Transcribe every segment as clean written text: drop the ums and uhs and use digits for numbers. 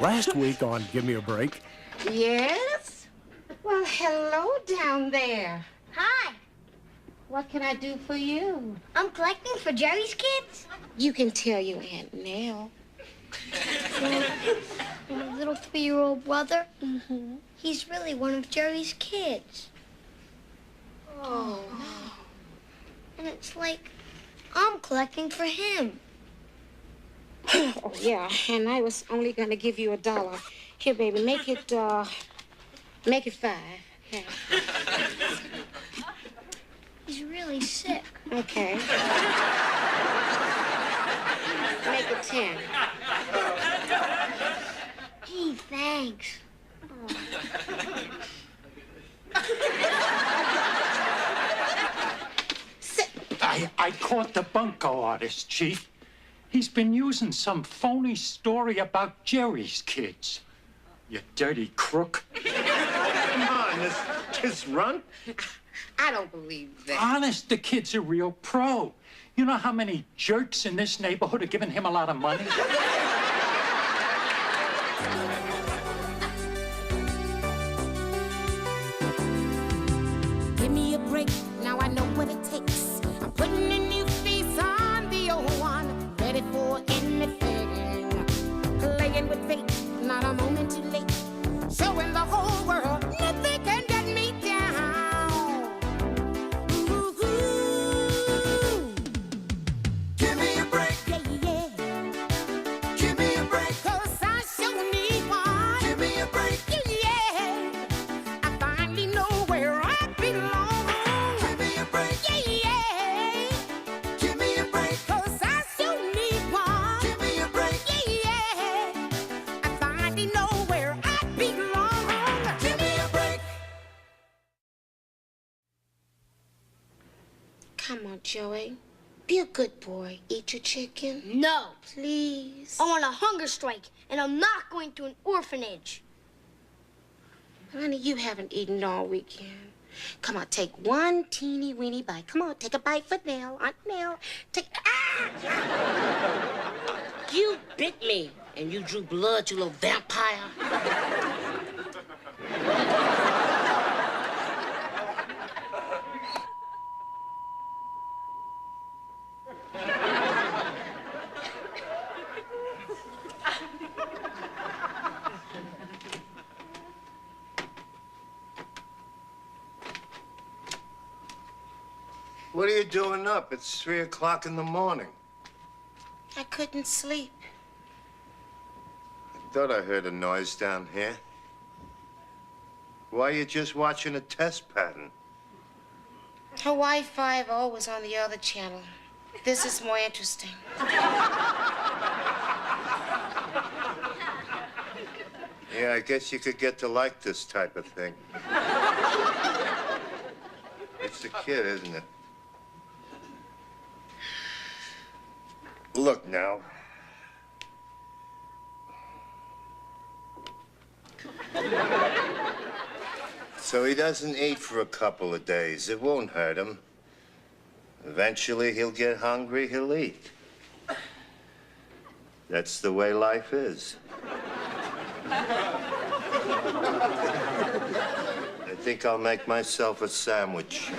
Last week on Gimme a Break. Yes? Well, hello down there. Hi. What can I do for you? I'm collecting for Jerry's kids. You can tell your Aunt Nell. My little 3-year-old brother, he's really one of Jerry's kids. Oh. And it's like I'm collecting for him. Oh, yeah, and I was only gonna give you $1. Here, baby, make it 5. Yeah. He's really sick. Okay. Make it 10. Gee, thanks. I caught the bunco artist, Chief. He's been using some phony story about Jerry's kids. You dirty crook. Come on, this runt? I don't believe that. Honest, the kid's a real pro. You know how many jerks in this neighborhood are giving him a lot of money? Give me a break, now I know what it takes. I'm putting a new face on the old one, ready for anything. Playing with fate, not a moment too late. Showing the whole world nothing can get me down. Ooh, ooh. Give me a break. Yeah, yeah. Give me a break. 'Cause I sure need one. Give me a break. Yeah. I finally know where I belong. Give me a break. Yeah, yeah. Give me a break. 'Cause I sure need one. Give me a break. Yeah. I finally know where I belong. Give me a break. Come on, Joey. Be a good boy. Eat your chicken. No. Please. I'm on a hunger strike, and I'm not going to an orphanage. Honey, you haven't eaten all weekend. Come on, take one teeny weeny bite. Come on, take a bite for Nell. Aunt Nell. Take. Ah! You bit me, and you drew blood, you little vampire. What are you doing up? It's 3 o'clock in the morning. I couldn't sleep. I thought I heard a noise down here. Why are you just watching a test pattern? Hawaii 5-0 was on the other channel. This is more interesting. Yeah, I guess you could get to like this type of thing. It's the kid, isn't it? Look now. So he doesn't eat for a couple of days. It won't hurt him. Eventually, he'll get hungry, he'll eat. That's the way life is. I think I'll make myself a sandwich.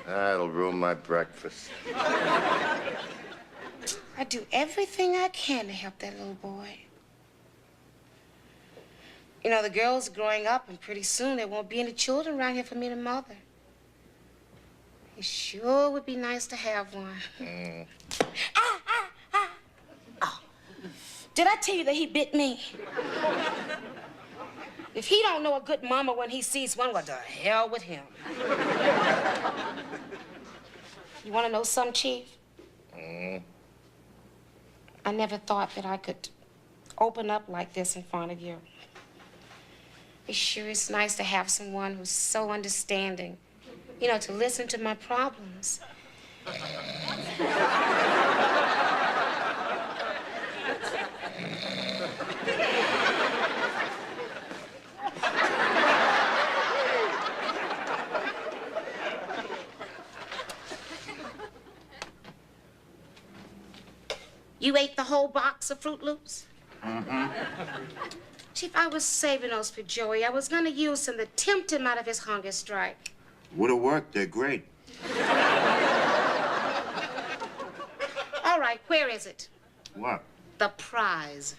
That'll ruin my breakfast. I do everything I can to help that little boy. You know, the girl's growing up, and pretty soon there won't be any children around here for me to mother. It sure would be nice to have one. Oh. Did I tell you that he bit me? If he don't know a good mama when he sees one, what the hell with him? You want to know something, Chief? I never thought that I could open up like this in front of you. It sure is nice to have someone who's so understanding, you know, to listen to my problems. You ate the whole box of Fruit Loops? Mm-hmm. Chief, I was saving those for Joey. I was gonna use them to tempt him out of his hunger strike. Would have worked. They're great. All right, where is it? What? The prize.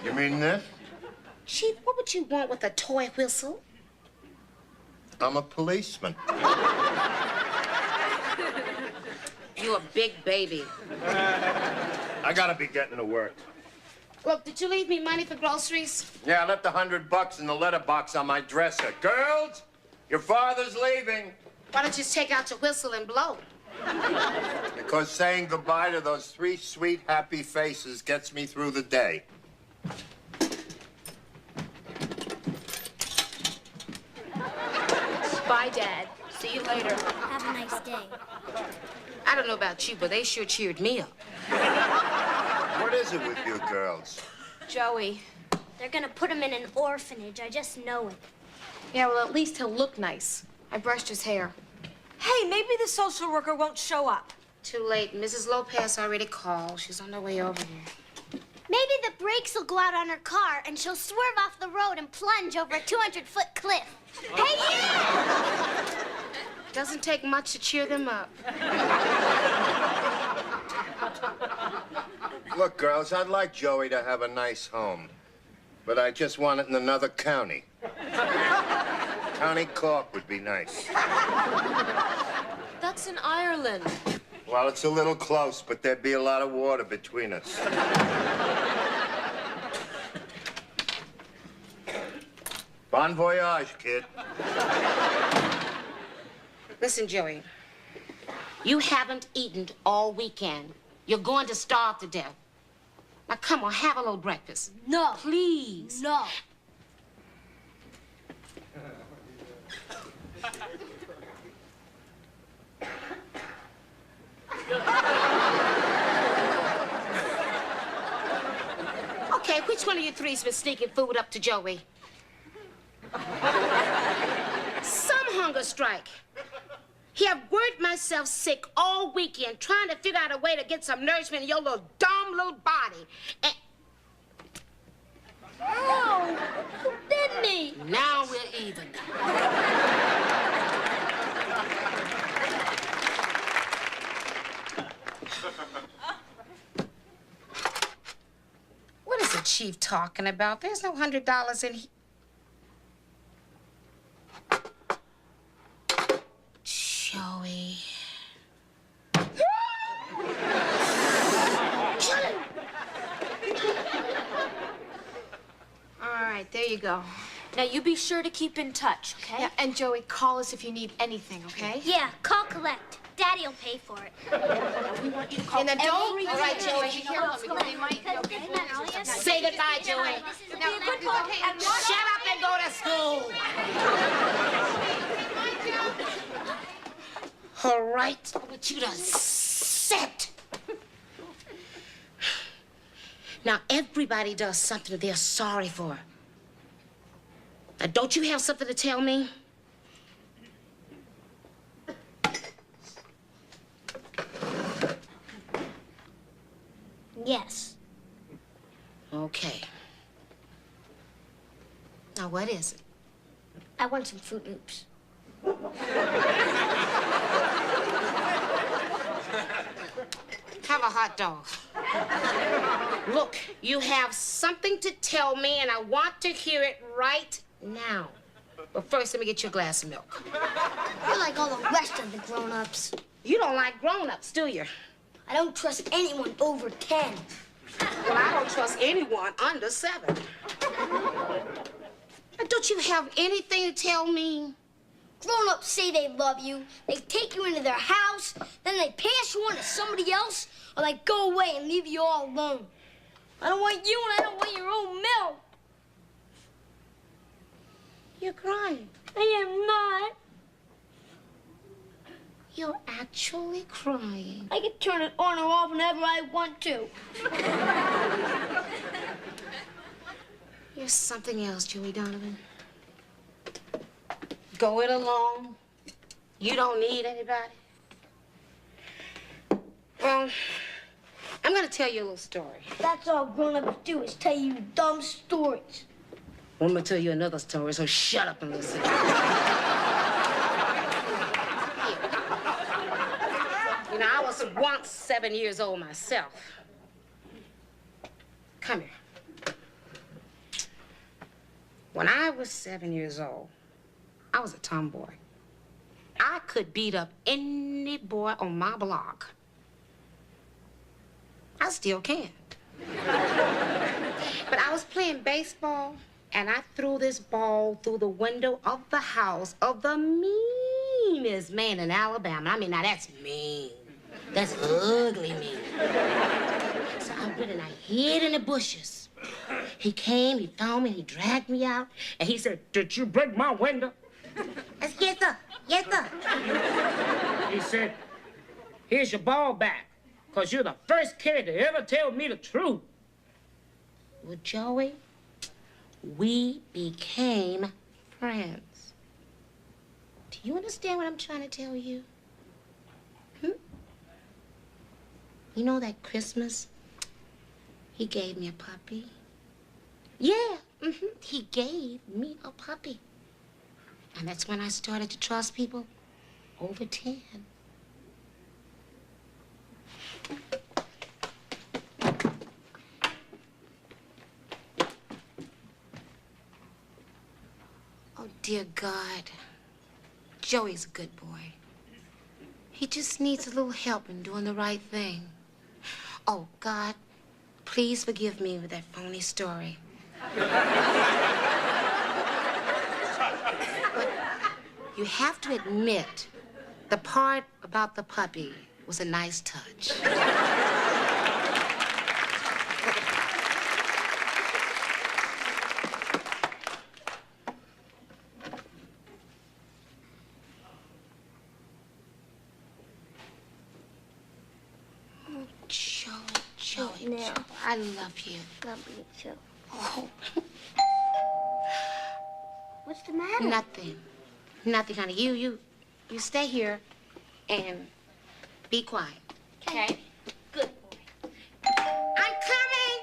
You mean this? Chief, what would you want with a toy whistle? I'm a policeman. You a big baby. I gotta be getting to work. Look, did you leave me money for groceries? Yeah, I left $100 in the letterbox on my dresser. Girls, your father's leaving. Why don't you just take out your whistle and blow? Because saying goodbye to those 3 sweet, happy faces gets me through the day. Bye, Dad. See you later. Have a nice day. I don't know about you, but they sure cheered me up. What is it with you girls? Joey. They're gonna put him in an orphanage. I just know it. Yeah, well, at least he'll look nice. I brushed his hair. Hey, maybe the social worker won't show up. Too late. Mrs. Lopez already called. She's on her way over here. Maybe the brakes will go out on her car and she'll swerve off the road and plunge over a 200-foot cliff. Hey, you! Doesn't take much to cheer them up. Look, girls, I'd like Joey to have a nice home, but I just want it in another county. County Cork would be nice. That's in Ireland. Well, it's a little close, but there'd be a lot of water between us. Bon voyage, kid. Listen, Joey. You haven't eaten all weekend. You're going to starve to death. Now, come on, have a little breakfast. No. Please. No. Okay, which one of you three's been sneaking food up to Joey? Some hunger strike. Here, I've worked myself sick all weekend trying to figure out a way to get some nourishment in your little dumb little body. And No. You bit me. now we're even. What is the chief talking about? There's no $100 in here. Joey. All right, there you go. Now, you be sure to keep in touch, okay? Yeah, and Joey, call us if you need anything, okay? Yeah, call collect. Daddy'll pay for it. We want you to call And then don't. every All right, day. Joey, be careful because they might. Say goodbye, Joey. Shut up and go to school. All right, I want you to sit. Now, everybody does something that they're sorry for. Now, don't you have something to tell me? Yes. Okay. Now, what is it? I want some Fruit Loops. Have a hot dog. Look, you have something to tell me, and I want to hear it right now. But first, let me get you a glass of milk. You're like all the rest of the grown-ups. You don't like grown-ups, do you? I don't trust anyone over 10. Well, I don't trust anyone under 7. Don't you have anything to tell me? Grown-ups say they love you. They take you into their house, then they pass you on to somebody else, or they go away and leave you all alone. I don't want you, and I don't want your own milk. You're crying. I am not. You're actually crying. I can turn it on or off whenever I want to. You're something else, Joey Donovan. Go it along. You don't need anybody? Well, I'm gonna tell you a little story. That's all grown-ups do is tell you dumb stories. Well, I'm gonna tell you another story, so shut up and listen. You know, I was once 7 years old myself. Come here. When I was 7 years old, I was a tomboy. I could beat up any boy on my block. I still can. But I was playing baseball, and I threw this ball through the window of the house of the meanest man in Alabama. I mean, now that's mean. That's ugly mean. So I went and I hid in the bushes. He came, he found me, he dragged me out, and he said, "Did you break my window?" I said, "Yes, sir. Yes, sir." He said, "Here's your ball back, because you're the first kid to ever tell me the truth." Well, Joey, we became friends. Do you understand what I'm trying to tell you? You know that Christmas, he gave me a puppy? Yeah, he gave me a puppy. And that's when I started to trust people over 10. Oh, dear God. Joey's a good boy. He just needs a little help in doing the right thing. Oh, God, please forgive me with that phony story. But you have to admit, the part about the puppy was a nice touch. Joey, Now. I love you. Love you too. Oh. What's the matter? Nothing. Nothing, honey. You stay here and be quiet. Okay? Good boy. I'm coming.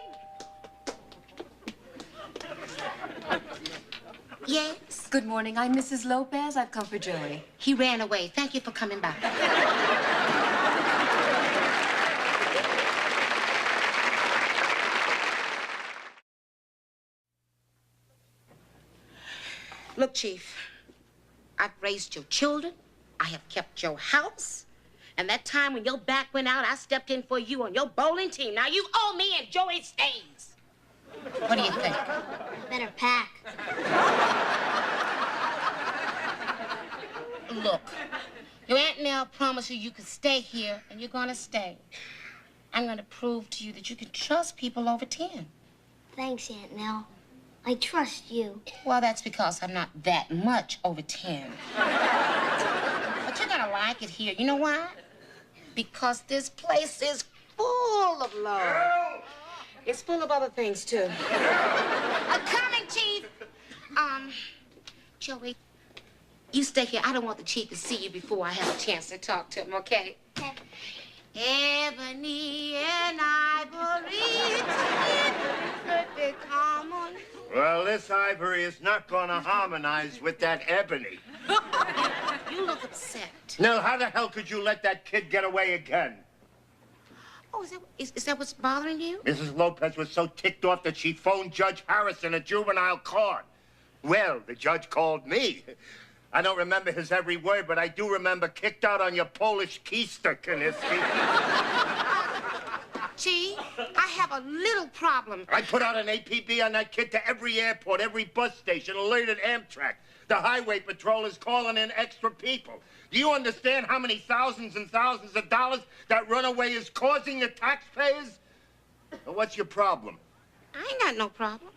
Yes? Good morning. I'm Mrs. Lopez. I've come for Joey. He ran away. Thank you for coming by. Look, Chief, I've raised your children. I have kept your house. And that time when your back went out, I stepped in for you on your bowling team. Now you owe me and Joey stays. What do you think? Better pack. Look, your Aunt Nell promised you could stay here, and you're gonna stay. I'm gonna prove to you that you can trust people over 10. Thanks, Aunt Nell. I trust you. Well, that's because I'm not that much over 10. But you're gonna like it here. You know why? Because this place is full of love. It's full of other things, too. I'm coming, Chief. Joey, you stay here. I don't want the Chief to see you before I have a chance to talk to him, okay? Okay. Ebony and ivory, perfect harmony. Well, this ivory is not going to harmonize with that ebony. You look upset. Nell, how the hell could you let that kid get away again? Oh, is that what's bothering you? Mrs. Lopez was so ticked off that she phoned Judge Harrison at juvenile court. Well, the judge called me. I don't remember his every word, but I do remember kicked out on your Polish keister, Kaniski. Gee, I have a little problem. I put out an APB on that kid to every airport, every bus station, alerted Amtrak. The highway patrol is calling in extra people. Do you understand how many thousands and thousands of dollars that runaway is causing the taxpayers? Well, what's your problem? I ain't got no problem.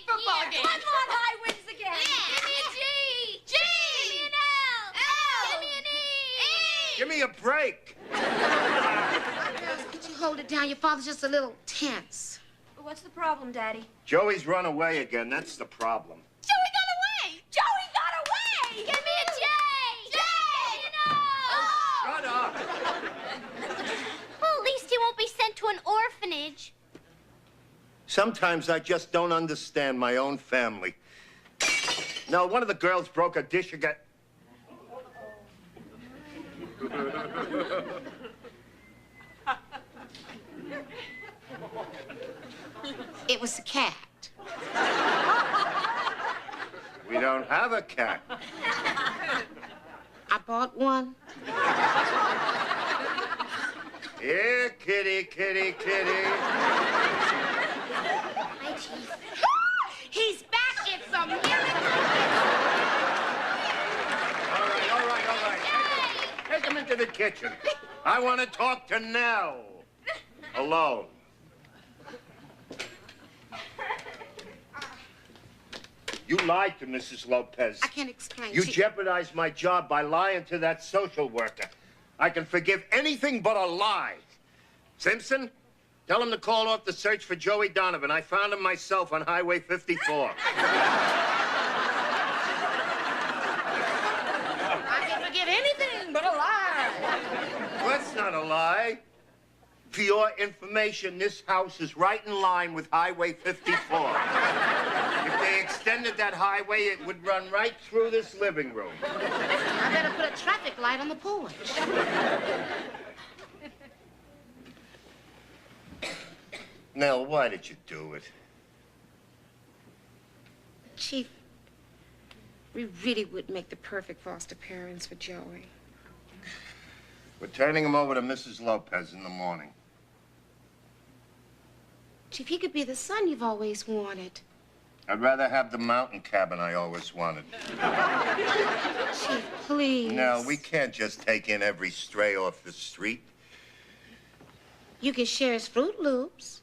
Come on, high winds again. Yeah. Give me a G. G. Give me an L. Give me an E. Give me a break. Girls, could you hold it down? Your father's just a little tense. What's the problem, Daddy? Joey's run away again. That's the problem. Joey got away. Sometimes I just don't understand my own family. Now, one of the girls broke a dish again. It was the cat. We don't have a cat. I bought one. Here, kitty, kitty, kitty. Hi, Chief. He's back. It's a miracle. All right. Take him into the kitchen. I want to talk to Nell. Alone. You lied to Mrs. Lopez. I can't explain. You jeopardized my job by lying to that social worker. I can forgive anything but a lie. Simpson, tell him to call off the search for Joey Donovan. I found him myself on Highway 54. I can forgive anything but a lie. That's not a lie. For your information, this house is right in line with Highway 54. If they extended that highway, it would run right through this living room. I better put a traffic light on the porch. Nell, why did you do it? Chief, we really would make the perfect foster parents for Joey. We're turning him over to Mrs. Lopez in the morning. Chief, he could be the son you've always wanted. I'd rather have the mountain cabin I always wanted. Chief, please. No, we can't just take in every stray off the street. You can share his Fruit Loops.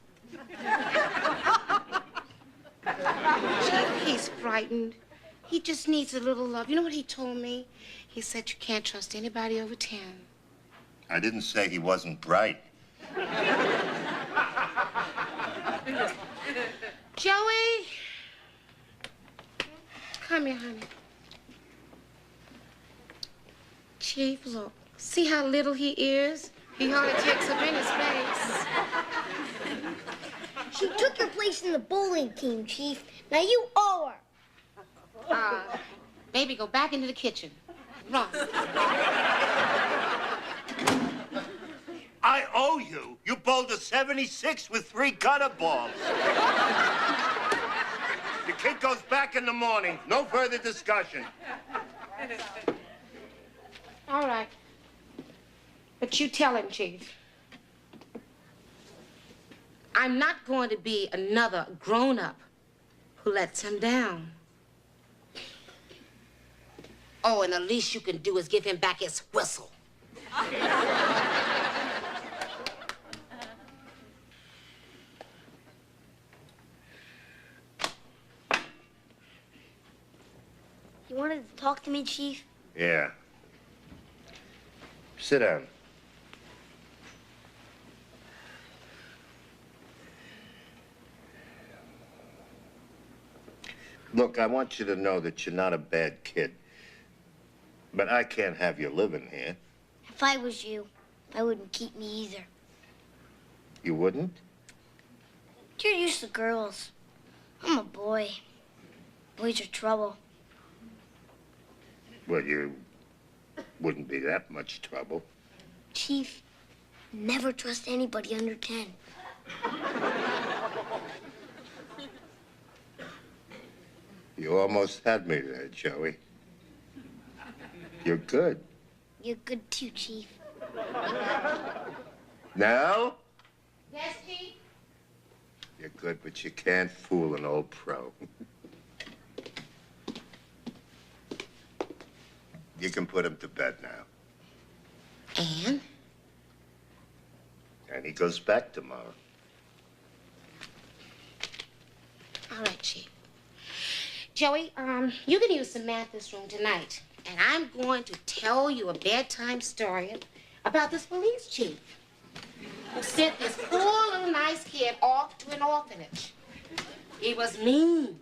Chief, he's frightened. He just needs a little love. You know what he told me? He said you can't trust anybody over 10. I didn't say he wasn't bright. Joey! Come here, honey. Chief, look. See how little he is? He hardly takes up any space. She took your place in the bowling team, Chief. Now you owe her. Baby, go back into the kitchen. Run. I owe you. You bowled a 76 with 3 gutter balls. The kid goes back in the morning. No further discussion. All right. But you tell him, Chief. I'm not going to be another grown-up who lets him down. Oh, and the least you can do is give him back his whistle. You wanted to talk to me, Chief? Yeah. Sit down. Look, I want you to know that you're not a bad kid. But I can't have you living here. If I was you, I wouldn't keep me either. You wouldn't? You're used to girls. I'm a boy. Boys are trouble. Well, you wouldn't be that much trouble. Chief, never trust anybody under 10. You almost had me there, Joey. You're good. You're good too, Chief. Now? Yes, Chief? You're good, but you can't fool an old pro. You can put him to bed now. And? And he goes back tomorrow. All right, Chief. Joey, you can use the Mathis room tonight. And I'm going to tell you a bedtime story about this police chief who sent this poor little nice kid off to an orphanage. He was mean.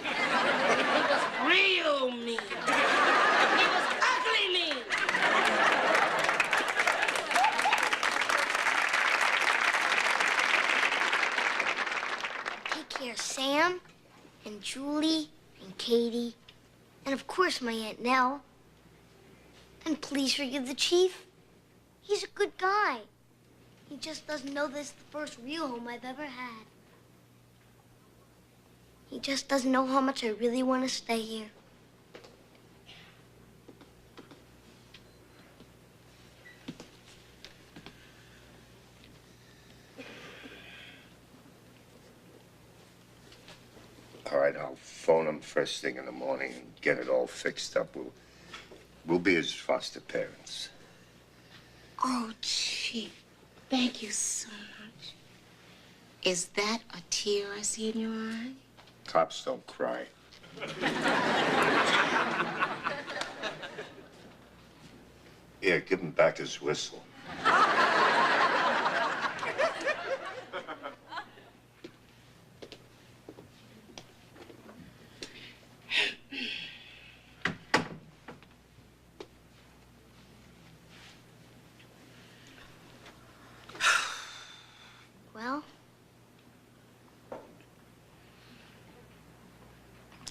He was real mean. He was ugly mean. And of course, my Aunt Nell. And please forgive the chief. He's a good guy. He just doesn't know this is the first real home I've ever had. He just doesn't know how much I really want to stay here. All right, I'll phone him first thing in the morning and get it all fixed up. We'll be his foster parents. Oh, Chief, thank you so much. Is that a tear I see in your eye? Cops don't cry. Here, give him back his whistle. Well,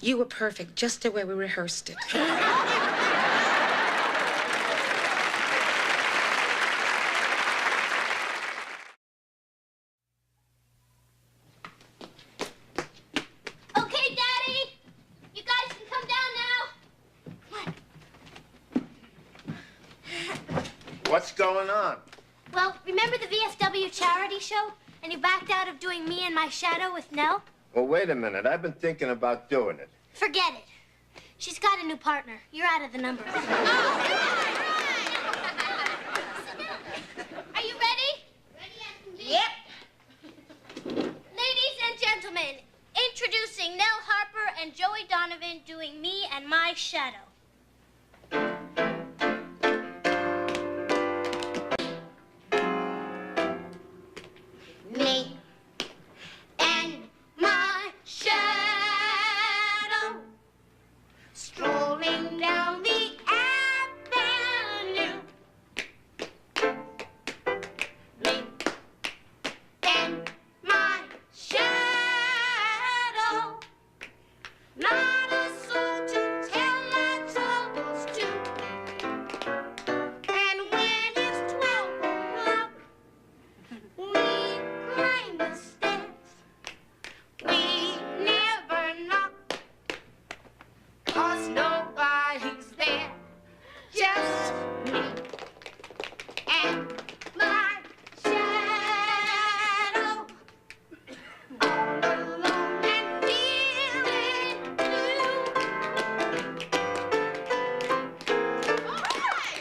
you were perfect, just the way we rehearsed it. okay, Daddy. You guys can come down now. What's going on? Well, remember the VFW charity show? And you backed out of doing Me and My Shadow with Nell? Well, wait a minute. I've been thinking about doing it. Forget it. She's got a new partner. You're out of the number. Are you ready? Yep. Ladies and gentlemen, introducing Nell Harper and Joey Donovan doing Me and My Shadow. Me and my shadow strolling down the avenue. Me and my shadow, not a soul to tell our troubles to. And when it's 12 o'clock, we climb the steps. We never knock, 'cause nobody's there. Just me and my shadow, all alone and feeling blue. All right.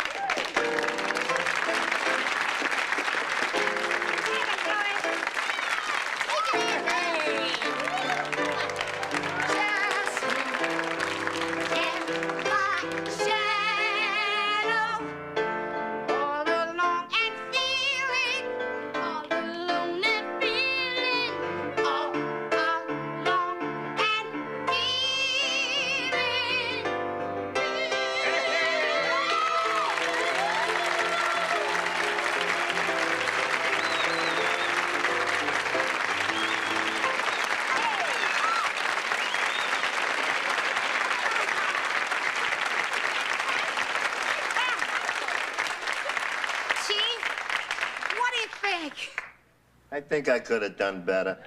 I think I could have done better.